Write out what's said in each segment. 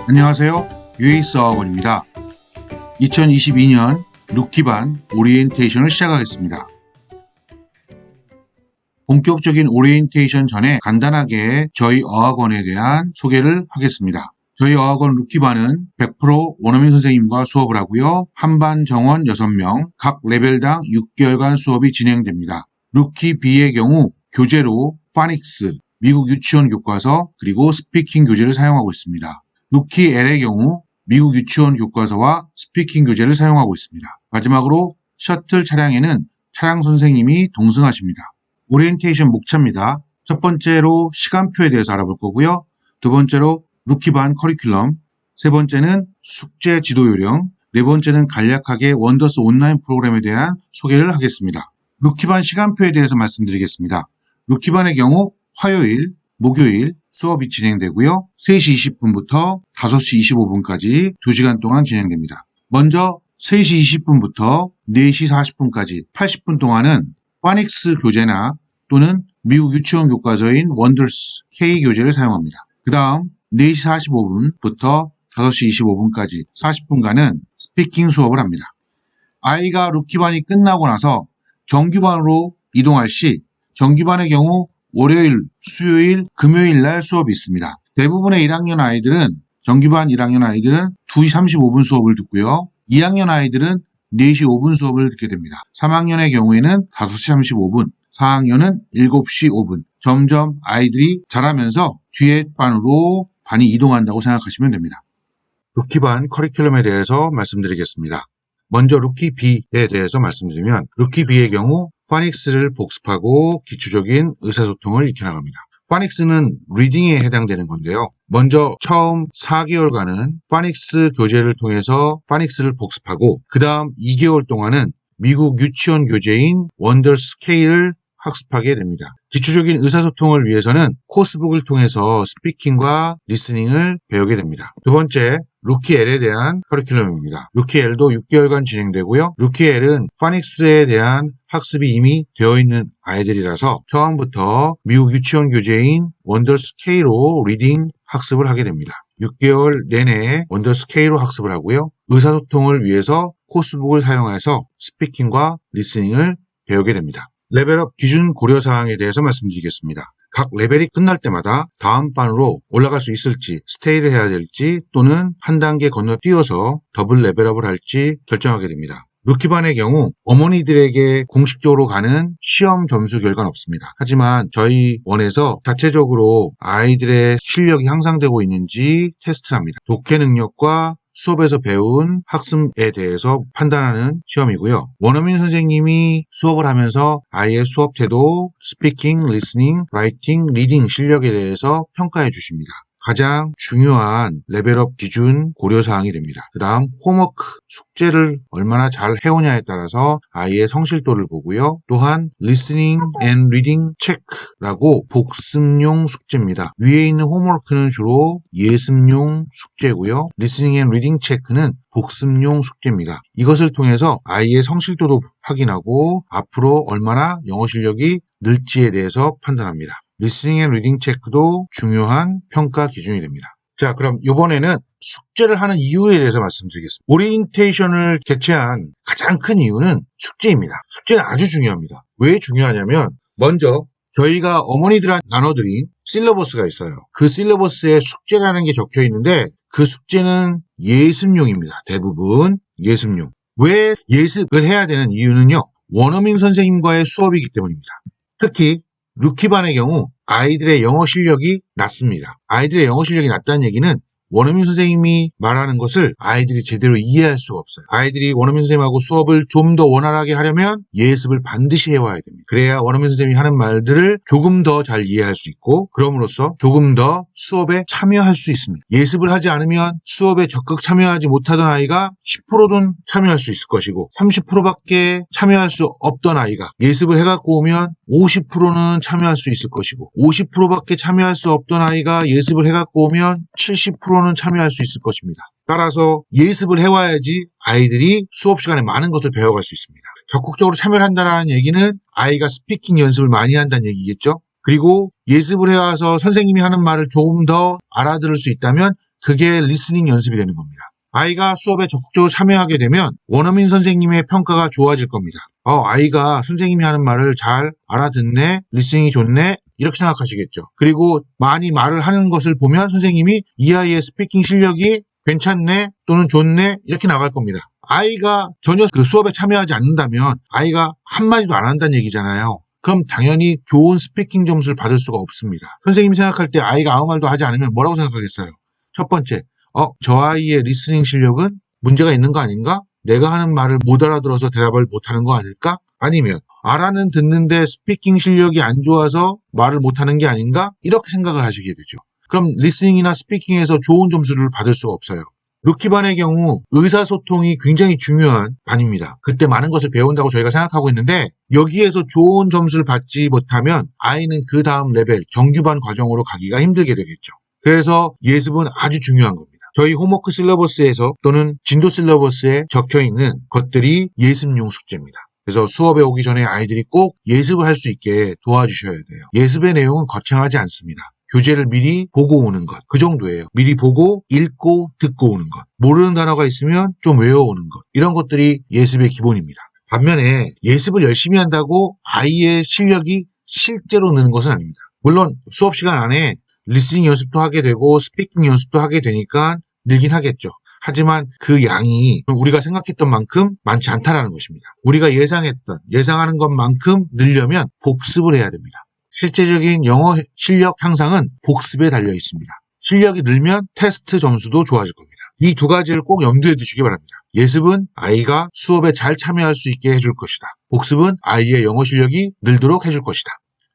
안녕하세요. 유에이스학원입니다. 2022년 루키반 오리엔테이션을 시작하겠습니다. 본격적인 오리엔테이션 전에 간단하게 저희 어학원에 대한 소개를 하겠습니다. 저희 어학원 루키반은 100% 원어민 선생님과 수업을 하고요. 한반 정원 6명, 각 레벨당 6개월간 수업이 진행됩니다. 루키 B의 경우 교재로 파닉스, 미국 유치원 교과서, 그리고 스피킹 교재를 사용하고 있습니다. 루키 L의 경우 미국 유치원 교과서와 스피킹 교재를 사용하고 있습니다. 마지막으로 셔틀 차량에는 차량 선생님이 동승하십니다. 오리엔테이션 목차입니다. 첫 번째로 시간표에 대해서 알아볼 거고요. 두 번째로 루키반 커리큘럼, 세 번째는 숙제 지도 요령, 네 번째는 간략하게 원더스 온라인 프로그램에 대한 소개를 하겠습니다. 루키반 시간표에 대해서 말씀드리겠습니다. 루키반의 경우 화요일, 목요일 수업이 진행되고요. 3시 20분부터 5시 25분까지 2시간 동안 진행됩니다. 먼저 3시 20분부터 4시 40분까지 80분 동안은 파닉스 교재나 또는 미국 유치원 교과서인 원더스 K 교재를 사용합니다. 그 다음 4시 45분부터 5시 25분까지 40분간은 스피킹 수업을 합니다. 아이가 루키반이 끝나고 나서 정규반으로 이동할 시 정규반의 경우 월요일, 수요일, 금요일 날 수업이 있습니다. 대부분의 1학년 아이들은 정규반 1학년 아이들은 2시 35분 수업을 듣고요. 2학년 아이들은 4시 5분 수업을 듣게 됩니다. 3학년의 경우에는 5시 35분, 4학년은 7시 5분. 점점 아이들이 자라면서 뒤에 반으로 반이 이동한다고 생각하시면 됩니다. 루키반 커리큘럼에 대해서 말씀드리겠습니다. 먼저 루키 B에 대해서 말씀드리면 루키 B의 경우 파닉스를 복습하고 기초적인 의사소통을 익혀나갑니다. 파닉스는 리딩에 해당되는 건데요. 먼저 처음 4개월간은 파닉스 교재를 통해서 파닉스를 복습하고 그 다음 2개월 동안은 미국 유치원 교재인 원더스 K를 학습하게 됩니다. 기초적인 의사소통을 위해서는 코스북을 통해서 스피킹과 리스닝을 배우게 됩니다. 두 번째, 루키 L에 대한 커리큘럼입니다. 루키 L도 6개월간 진행되고요. 루키 L은 파닉스에 대한 학습이 이미 되어 있는 아이들이라서 처음부터 미국 유치원 교재인 원더스 K로 리딩 학습을 하게 됩니다. 6개월 내내 원더스 K로 학습을 하고요. 의사소통을 위해서 코스북을 사용해서 스피킹과 리스닝을 배우게 됩니다. 레벨업 기준 고려사항에 대해서 말씀드리겠습니다. 각 레벨이 끝날 때마다 다음 반으로 올라갈 수 있을지, 스테이를 해야 될지 또는 한 단계 건너뛰어서 더블 레벨업을 할지 결정하게 됩니다. 루키반의 경우 어머니들에게 공식적으로 가는 시험 점수 결과는 없습니다. 하지만 저희 원에서 자체적으로 아이들의 실력이 향상되고 있는지 테스트를 합니다. 독해 능력과 수업에서 배운 학습에 대해서 판단하는 시험이고요. 원어민 선생님이 수업을 하면서 아이의 수업 태도, 스피킹, 리스닝, 라이팅, 리딩 실력에 대해서 평가해 주십니다. 가장 중요한 레벨업 기준 고려사항이 됩니다. 그 다음 홈워크, 숙제를 얼마나 잘 해오냐에 따라서 아이의 성실도를 보고요. 또한 listening and reading check라고 복습용 숙제입니다. 위에 있는 홈워크는 주로 예습용 숙제고요. listening and reading check는 복습용 숙제입니다. 이것을 통해서 아이의 성실도도 확인하고 앞으로 얼마나 영어 실력이 늘지에 대해서 판단합니다. 리스닝 앤 리딩 체크도 중요한 평가 기준이 됩니다. 자, 그럼 이번에는 숙제를 하는 이유에 대해서 말씀드리겠습니다. 오리엔테이션을 개최한 가장 큰 이유는 숙제입니다. 숙제는 아주 중요합니다. 왜 중요하냐면 먼저 저희가 어머니들한테 나눠드린 실러버스가 있어요. 그 실러버스에 숙제라는 게 적혀 있는데 그 숙제는 예습용입니다. 대부분 예습용. 왜 예습을 해야 되는 이유는요. 원어민 선생님과의 수업이기 때문입니다. 특히 루키반의 경우 아이들의 영어 실력이 낮습니다. 아이들의 영어 실력이 낮다는 얘기는 원어민 선생님이 말하는 것을 아이들이 제대로 이해할 수가 없어요. 아이들이 원어민 선생님하고 수업을 좀 더 원활하게 하려면 예습을 반드시 해와야 됩니다. 그래야 원어민 선생님이 하는 말들을 조금 더 잘 이해할 수 있고 그럼으로써 조금 더 수업에 참여할 수 있습니다. 예습을 하지 않으면 수업에 적극 참여하지 못하던 아이가 10%는 참여할 수 있을 것이고 30%밖에 참여할 수 없던 아이가 예습을 해갖고 오면 50%는 참여할 수 있을 것이고 50%밖에 참여할 수 없던 아이가 예습을 해갖고 오면 70%는 참여할 수 있을 것입니다. 따라서 예습을 해와야지 아이들이 수업 시간에 많은 것을 배워갈 수 있습니다. 적극적으로 참여를 한다는 얘기는 아이가 스피킹 연습을 많이 한다는 얘기겠죠. 그리고 예습을 해와서 선생님이 하는 말을 조금 더 알아들을 수 있다면 그게 리스닝 연습이 되는 겁니다. 아이가 수업에 적극적으로 참여하게 되면 원어민 선생님의 평가가 좋아질 겁니다. 아이가 선생님이 하는 말을 잘 알아듣네, 리스닝이 좋네, 이렇게 생각하시겠죠. 그리고 많이 말을 하는 것을 보면 선생님이 이 아이의 스피킹 실력이 괜찮네 또는 좋네 이렇게 나갈 겁니다. 아이가 전혀 그 수업에 참여하지 않는다면 아이가 한마디도 안 한다는 얘기잖아요. 그럼 당연히 좋은 스피킹 점수를 받을 수가 없습니다. 선생님이 생각할 때 아이가 아무 말도 하지 않으면 뭐라고 생각하겠어요? 첫 번째, 저 아이의 리스닝 실력은 문제가 있는 거 아닌가? 내가 하는 말을 못 알아들어서 대답을 못하는 거 아닐까? 아니면 알아는 듣는데 스피킹 실력이 안 좋아서 말을 못하는 게 아닌가? 이렇게 생각을 하시게 되죠. 그럼 리스닝이나 스피킹에서 좋은 점수를 받을 수가 없어요. 루키반의 경우 의사소통이 굉장히 중요한 반입니다. 그때 많은 것을 배운다고 저희가 생각하고 있는데 여기에서 좋은 점수를 받지 못하면 아이는 그 다음 레벨 정규반 과정으로 가기가 힘들게 되겠죠. 그래서 예습은 아주 중요한 겁니다. 저희 홈워크 실러버스에서 또는 진도 실러버스에 적혀있는 것들이 예습용 숙제입니다. 그래서 수업에 오기 전에 아이들이 꼭 예습을 할 수 있게 도와주셔야 돼요. 예습의 내용은 거창하지 않습니다. 교재를 미리 보고 오는 것, 그 정도예요. 미리 보고 읽고 듣고 오는 것, 모르는 단어가 있으면 좀 외워오는 것, 이런 것들이 예습의 기본입니다. 반면에 예습을 열심히 한다고 아이의 실력이 실제로 느는 것은 아닙니다. 물론 수업 시간 안에 리스닝 연습도 하게 되고 스피킹 연습도 하게 되니까 늘긴 하겠죠. 하지만 그 양이 우리가 생각했던 만큼 많지 않다라는 것입니다. 우리가 예상하는 것만큼 늘려면 복습을 해야 됩니다. 실제적인 영어 실력 향상은 복습에 달려 있습니다. 실력이 늘면 테스트 점수도 좋아질 겁니다. 이 두 가지를 꼭 염두에 두시기 바랍니다. 예습은 아이가 수업에 잘 참여할 수 있게 해줄 것이다. 복습은 아이의 영어 실력이 늘도록 해줄 것이다.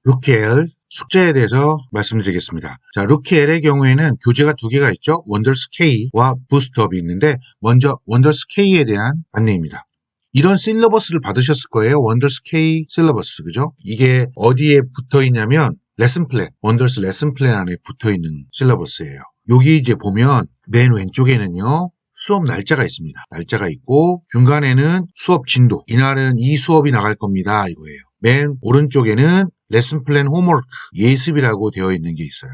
루키엘 숙제에 대해서 말씀드리겠습니다. 자, 루키엘의 경우에는 교재가 두 개가 있죠. 원더스 K와 부스트업이 있는데 먼저 원더스 K에 대한 안내입니다. 이런 실러버스를 받으셨을 거예요. 원더스 K 실러버스, 그죠? 이게 어디에 붙어 있냐면 레슨 플랜, 원더스 레슨 플랜 안에 붙어 있는 실러버스예요. 여기 이제 보면 맨 왼쪽에는요. 수업 날짜가 있습니다. 날짜가 있고 중간에는 수업 진도, 이날은 이 수업이 나갈 겁니다. 이거예요. 맨 오른쪽에는 레슨 플랜 홈워크, 예습이라고 되어 있는 게 있어요.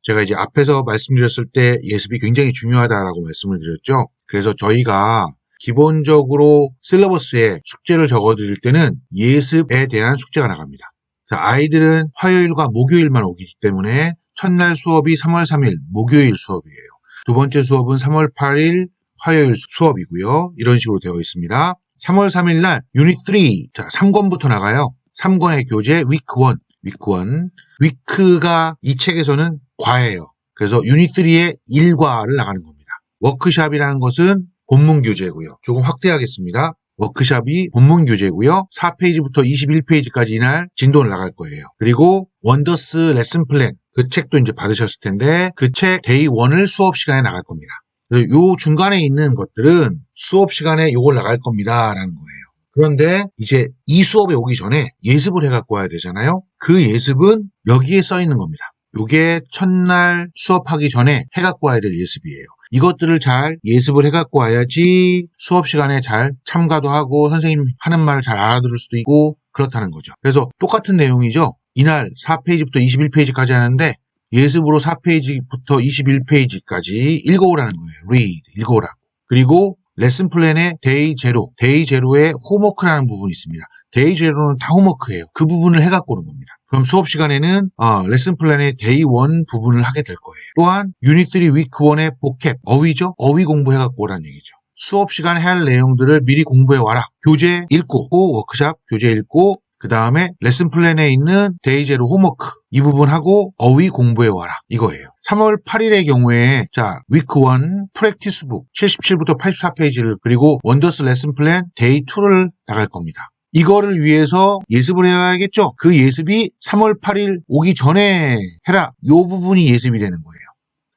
제가 이제 앞에서 말씀드렸을 때 예습이 굉장히 중요하다라고 말씀을 드렸죠. 그래서 저희가 기본적으로 실러버스에 숙제를 적어드릴 때는 예습에 대한 숙제가 나갑니다. 자, 아이들은 화요일과 목요일만 오기 때문에 첫날 수업이 3월 3일 목요일 수업이에요. 두 번째 수업은 3월 8일 화요일 수업이고요. 이런 식으로 되어 있습니다. 3월 3일 날 유닛 3, 자 3권부터 나가요. 3권의 교재 위크 1. 위크가 이 책에서는 과예요. 그래서 유닛 3의 1과를 나가는 겁니다. 워크샵이라는 것은 본문 교재고요. 조금 확대하겠습니다. 워크샵이 본문 교재고요. 4페이지부터 21페이지까지 이날 진도를 나갈 거예요. 그리고 원더스 레슨 플랜, 그 책도 이제 받으셨을 텐데 그 책 데이 1을 수업 시간에 나갈 겁니다. 요 중간에 있는 것들은 수업 시간에 요걸 나갈 겁니다. 라는 거예요. 그런데 이제 이 수업에 오기 전에 예습을 해갖고 와야 되잖아요. 그 예습은 여기에 써 있는 겁니다. 요게 첫날 수업하기 전에 해갖고 와야 될 예습이에요. 이것들을 잘 예습을 해갖고 와야지 수업 시간에 잘 참가도 하고 선생님 하는 말을 잘 알아들을 수도 있고 그렇다는 거죠. 그래서 똑같은 내용이죠. 이날 4페이지부터 21페이지까지 하는데 예습으로 4페이지부터 21페이지까지 읽어오라는 거예요. read, 읽어오라고. 그리고 레슨 플랜의 데이 제로의 홈워크라는 부분이 있습니다. 데이 제로는 다 홈워크예요. 그 부분을 해갖고 오는 겁니다. 그럼 수업 시간에는 레슨 플랜의 데이 1 부분을 하게 될 거예요. 또한 유닛 3 위크 1의 보캡, 어휘죠? 어휘 공부해갖고 오라는 얘기죠. 수업 시간에 할 내용들을 미리 공부해와라. 교재 읽고, 워크샵 교재 읽고, 그 다음에 레슨 플랜에 있는 데이 제로 홈워크 이 부분하고 어휘 공부해와라. 이거예요. 3월 8일의 경우에 자 위크 1 프랙티스북 77부터 84페이지를 그리고 원더스 레슨 플랜 데이 2를 나갈 겁니다. 이거를 위해서 예습을 해야겠죠. 그 예습이 3월 8일 오기 전에 해라. 이 부분이 예습이 되는 거예요.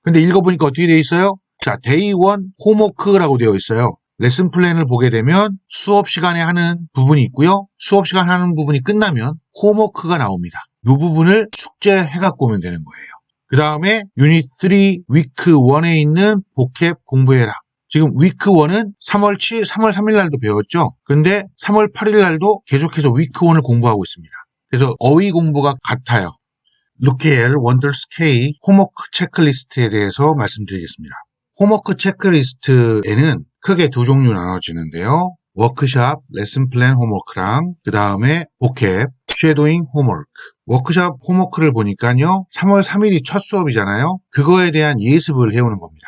근데 읽어보니까 어떻게 되어 있어요? 자, 데이 1 홈워크라고 되어 있어요. 레슨 플랜을 보게 되면 수업 시간에 하는 부분이 있고요. 수업 시간 하는 부분이 끝나면 홈워크가 나옵니다. 이 부분을 숙제해갖고 오면 되는 거예요. 그 다음에 유닛 3 위크 1에 있는 보캡 공부해라. 지금 위크 1은 3월 3일 날도 배웠죠. 근데 3월 8일 날도 계속해서 위크 1을 공부하고 있습니다. 그래서 어휘 공부가 같아요. 루키엘 원더스 K 홈워크 체크리스트에 대해서 말씀드리겠습니다. 홈워크 체크리스트에는 크게 두 종류 나눠지는데요. 워크샵, 레슨 플랜 홈워크랑 그 다음에 보캡, 쉐도잉 홈워크. 워크샵 홈워크를 보니까요. 3월 3일이 첫 수업이잖아요. 그거에 대한 예습을 해오는 겁니다.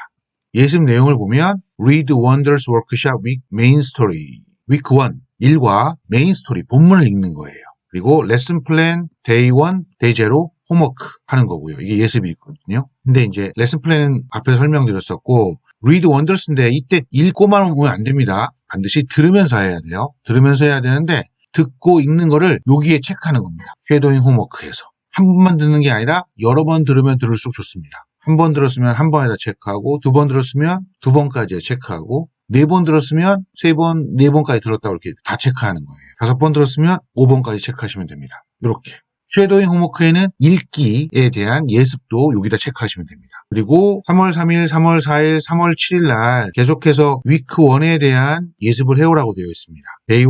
예습 내용을 보면 Read Wonders Workshop Week Main Story Week 1 1과 메인 스토리 본문을 읽는 거예요. 그리고 레슨 플랜 데이 1, 데이 0 홈워크 하는 거고요. 이게 예습이거든요. 근데 이제 레슨 플랜은 앞에서 설명드렸었고 Read Wonders인데 이때 읽고만 오면 안 됩니다. 반드시 들으면서 해야 돼요. 들으면서 해야 되는데 듣고 읽는 거를 여기에 체크하는 겁니다. 쉐도잉 홈워크에서. 한 번만 듣는 게 아니라 여러 번 들으면 들을수록 좋습니다. 한 번 들었으면 한 번에다 체크하고 두 번 들었으면 두 번까지 체크하고 네 번 들었으면 세 번, 네 번까지 들었다고 이렇게 다 체크하는 거예요. 5번 들었으면 5번까지 체크하시면 됩니다. 이렇게. 쉐도잉 홈워크에는 읽기에 대한 예습도 여기다 체크하시면 됩니다. 그리고 3월 3일, 3월 4일, 3월 7일 날 계속해서 위크 1에 대한 예습을 해오라고 되어 있습니다. 데이 1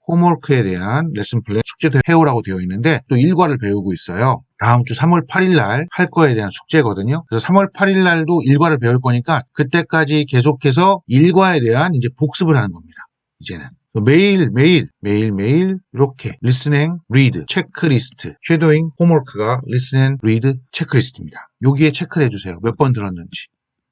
홈워크에 대한 레슨 플랜 숙제도 해오라고 되어 있는데 또 일과를 배우고 있어요. 다음 주 3월 8일 날 할 거에 대한 숙제거든요. 그래서 3월 8일 날도 일과를 배울 거니까 그때까지 계속해서 일과에 대한 이제 복습을 하는 겁니다. 이제는. 매일 이렇게 리스닝, 리드, 체크리스트, 쉐도잉, 홈워크가 리스닝, 리드, 체크리스트입니다. 여기에 체크를 해주세요. 몇 번 들었는지.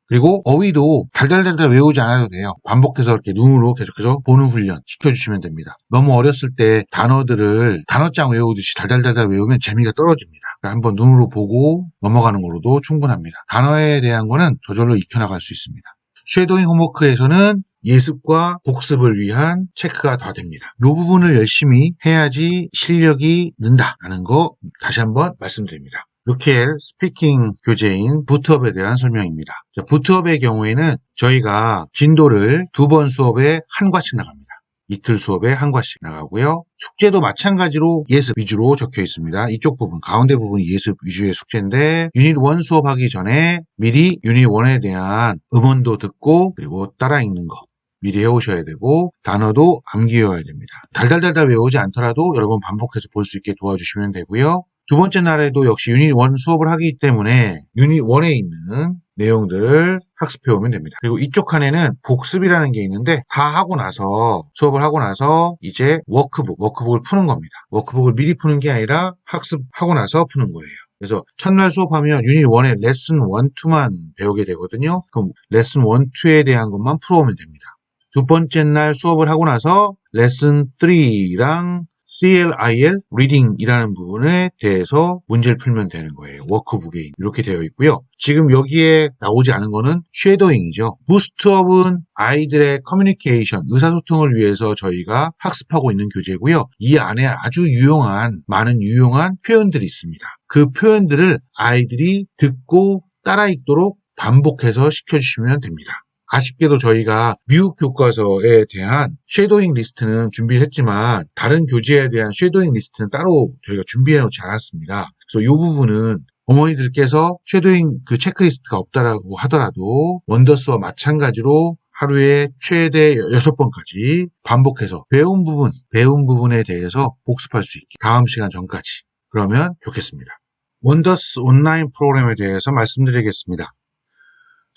그리고 어휘도 달달달달 외우지 않아도 돼요. 반복해서 이렇게 눈으로 계속해서 보는 훈련 시켜주시면 됩니다. 너무 어렸을 때 단어들을 단어장 외우듯이 달달달달 외우면 재미가 떨어집니다. 그러니까 한번 눈으로 보고 넘어가는 걸로도 충분합니다. 단어에 대한 거는 저절로 익혀나갈 수 있습니다. 쉐도잉 홈워크에서는 예습과 복습을 위한 체크가 다 됩니다. 이 부분을 열심히 해야지 실력이 는다라는 거 다시 한번 말씀드립니다. 루키엘 스피킹 교재인 부트업에 대한 설명입니다. 자, 부트업의 경우에는 저희가 진도를 2번 수업에 한 과씩 나갑니다. 이틀 수업에 한 과씩 나가고요. 숙제도 마찬가지로 예습 위주로 적혀 있습니다. 이쪽 부분, 가운데 부분이 예습 위주의 숙제인데 유닛 1 수업하기 전에 미리 유닛 1에 대한 음원도 듣고 그리고 따라 읽는 거 미리 해오셔야 되고 단어도 암기 외워야 됩니다. 달달달달 외우지 않더라도 여러 번 반복해서 볼 수 있게 도와주시면 되고요. 두 번째 날에도 역시 유닛 1 수업을 하기 때문에 유닛 1에 있는 내용들을 학습해 오면 됩니다. 그리고 이쪽 칸에는 복습이라는 게 있는데 다 하고 나서 수업을 하고 나서 이제 워크북을 푸는 겁니다. 워크북을 미리 푸는 게 아니라 학습하고 나서 푸는 거예요. 그래서 첫날 수업하면 유닛 1의 레슨 1, 2만 배우게 되거든요. 그럼 레슨 1, 2에 대한 것만 풀어오면 됩니다. 두 번째 날 수업을 하고 나서 레슨 3랑 CLIL, 리딩이라는 부분에 대해서 문제를 풀면 되는 거예요. 워크북에 이렇게 되어 있고요. 지금 여기에 나오지 않은 거는 쉐도잉이죠. 부스트업은 아이들의 커뮤니케이션, 의사소통을 위해서 저희가 학습하고 있는 교재고요. 이 안에 아주 많은 유용한 표현들이 있습니다. 그 표현들을 아이들이 듣고 따라 읽도록 반복해서 시켜주시면 됩니다. 아쉽게도 저희가 미국 교과서에 대한 쉐도잉 리스트는 준비를 했지만 다른 교재에 대한 쉐도잉 리스트는 따로 저희가 준비해 놓지 않았습니다. 그래서 이 부분은 어머니들께서 쉐도잉 그 체크리스트가 없다라고 하더라도 원더스와 마찬가지로 하루에 최대 6번까지 반복해서 배운 부분에 대해서 복습할 수 있게 다음 시간 전까지 그러면 좋겠습니다. 원더스 온라인 프로그램에 대해서 말씀드리겠습니다.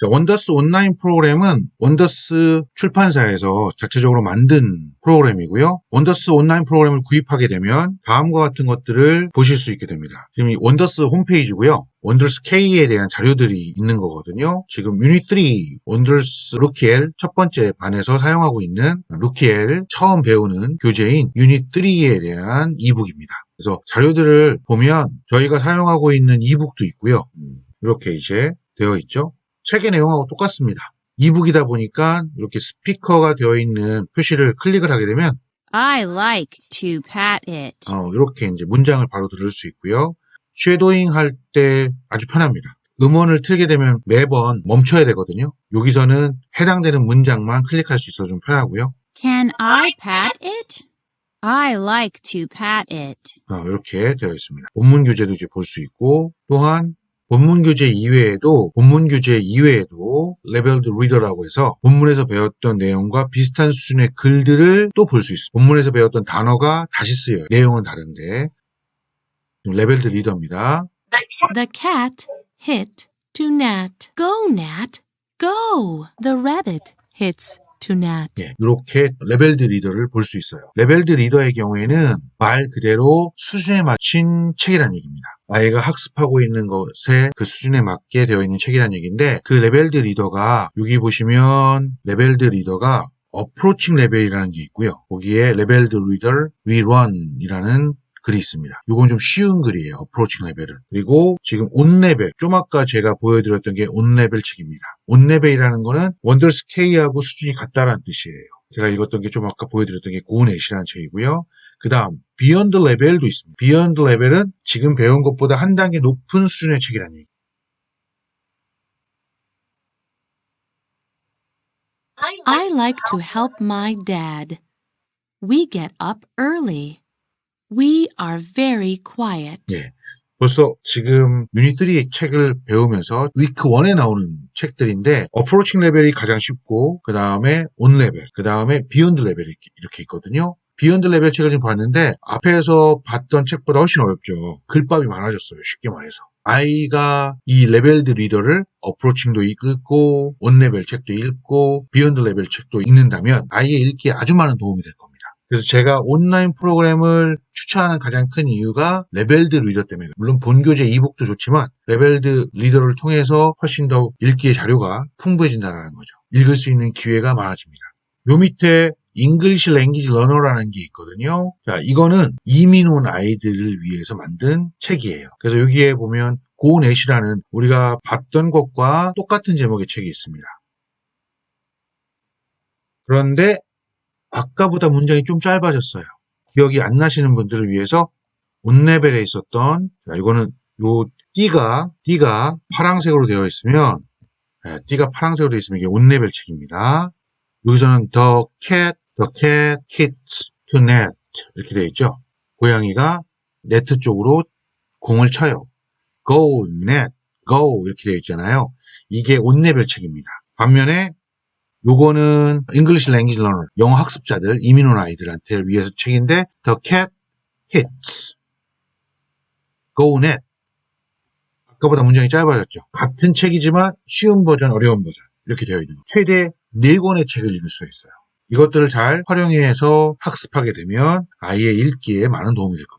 원더스 온라인 프로그램은 원더스 출판사에서 자체적으로 만든 프로그램이고요. 원더스 온라인 프로그램을 구입하게 되면 다음과 같은 것들을 보실 수 있게 됩니다. 지금 이 원더스 홈페이지고요. 원더스 K에 대한 자료들이 있는 거거든요. 지금 유닛 3 원더스 루키엘 첫 번째 반에서 사용하고 있는 루키엘 처음 배우는 교재인 유닛 3에 대한 이북입니다. 그래서 자료들을 보면 저희가 사용하고 있는 이북도 있고요. 이렇게 이제 되어 있죠. 책의 내용하고 똑같습니다. 이북이다 보니까 이렇게 스피커가 되어 있는 표시를 클릭을 하게 되면 I like to pat it. 이렇게 이제 문장을 바로 들을 수 있고요. 쉐도잉 할 때 아주 편합니다. 음원을 틀게 되면 매번 멈춰야 되거든요. 여기서는 해당되는 문장만 클릭할 수 있어서 좀 편하고요. Can I pat it? I like to pat it. 이렇게 되어 있습니다. 본문 교재도 이제 볼 수 있고 또한 본문 교재 이외에도 레벨드 리더라고 해서 본문에서 배웠던 내용과 비슷한 수준의 글들을 또 볼 수 있어요. 본문에서 배웠던 단어가 다시 쓰여요. 내용은 다른데 레벨드 리더입니다. The cat hit to Nat. Go, Nat. Go! The rabbit hits to Nat. 예, 이렇게 레벨드 리더를 볼 수 있어요. 레벨드 리더의 경우에는 말 그대로 수준에 맞춘 책이라는 얘기입니다. 아이가 학습하고 있는 것에 그 수준에 맞게 되어 있는 책이라는 얘기인데 그 레벨드 리더가 여기 보시면 레벨드 리더가 어프로칭 레벨이라는 게 있고요. 거기에 레벨드 리더 we run이라는 글이 있습니다. 이건 좀 쉬운 글이에요. 어프로칭 레벨은. 그리고 지금 온 레벨, 좀 아까 제가 보여드렸던 게 온 레벨 책입니다. 온 레벨이라는 거는 원더스 K하고 수준이 같다라는 뜻이에요. 제가 읽었던 게 좀 아까 보여드렸던 게 고넷이라는 책이고요. 그 다음 비욘드 레벨도 있습니다. 비욘드 레벨은 지금 배운 것보다 한 단계 높은 수준의 책이라는 얘기. I like to help my dad. We get up early. We are very quiet. 예. 벌써 지금 유닛 3의 책을 배우면서 위크 1에 나오는 책들인데 어프로칭 레벨이 가장 쉽고 그 다음에 온 레벨, 그 다음에 비욘드 레벨이 이렇게 있거든요. 비욘드 레벨 책을 좀 봤는데 앞에서 봤던 책보다 훨씬 어렵죠. 글밥이 많아졌어요. 쉽게 말해서. 아이가 이 레벨드 리더를 어프로칭도 읽고 온 레벨 책도 읽고 비욘드 레벨 책도 읽는다면 아이의 읽기에 아주 많은 도움이 될 겁니다. 그래서 제가 온라인 프로그램을 추천하는 가장 큰 이유가 레벨드 리더 때문에 물론 본교재 이북도 좋지만 레벨드 리더를 통해서 훨씬 더 읽기의 자료가 풍부해진다는 거죠. 읽을 수 있는 기회가 많아집니다. 요 밑에 English Language Learner라는 게 있거든요. 자, 이거는 이민 온 아이들을 위해서 만든 책이에요. 그래서 여기에 보면 고넷이라는 우리가 봤던 것과 똑같은 제목의 책이 있습니다. 그런데 아까보다 문장이 좀 짧아졌어요. 기억이 안 나시는 분들을 위해서 온 레벨에 있었던, 자, 이거는 요 띠가 파란색으로 되어 있으면, 띠가 파란색으로 되어 있으면 이게 온 레벨 책입니다. 여기서는 the cat hits to net 이렇게 되어 있죠. 고양이가 네트 쪽으로 공을 쳐요. go net, go 이렇게 되어 있잖아요. 이게 온 레벨 책입니다. 반면에 요거는 English Language Learner, 영어 학습자들, 이민 온 아이들한테 위해서 책인데 The Cat Hits, Go Net. 아까보다 문장이 짧아졌죠. 같은 책이지만 쉬운 버전, 어려운 버전 이렇게 되어 있는 거예요. 최대 4권의 책을 읽을 수 있어요. 이것들을 잘 활용해서 학습하게 되면 아이의 읽기에 많은 도움이 될 겁니다.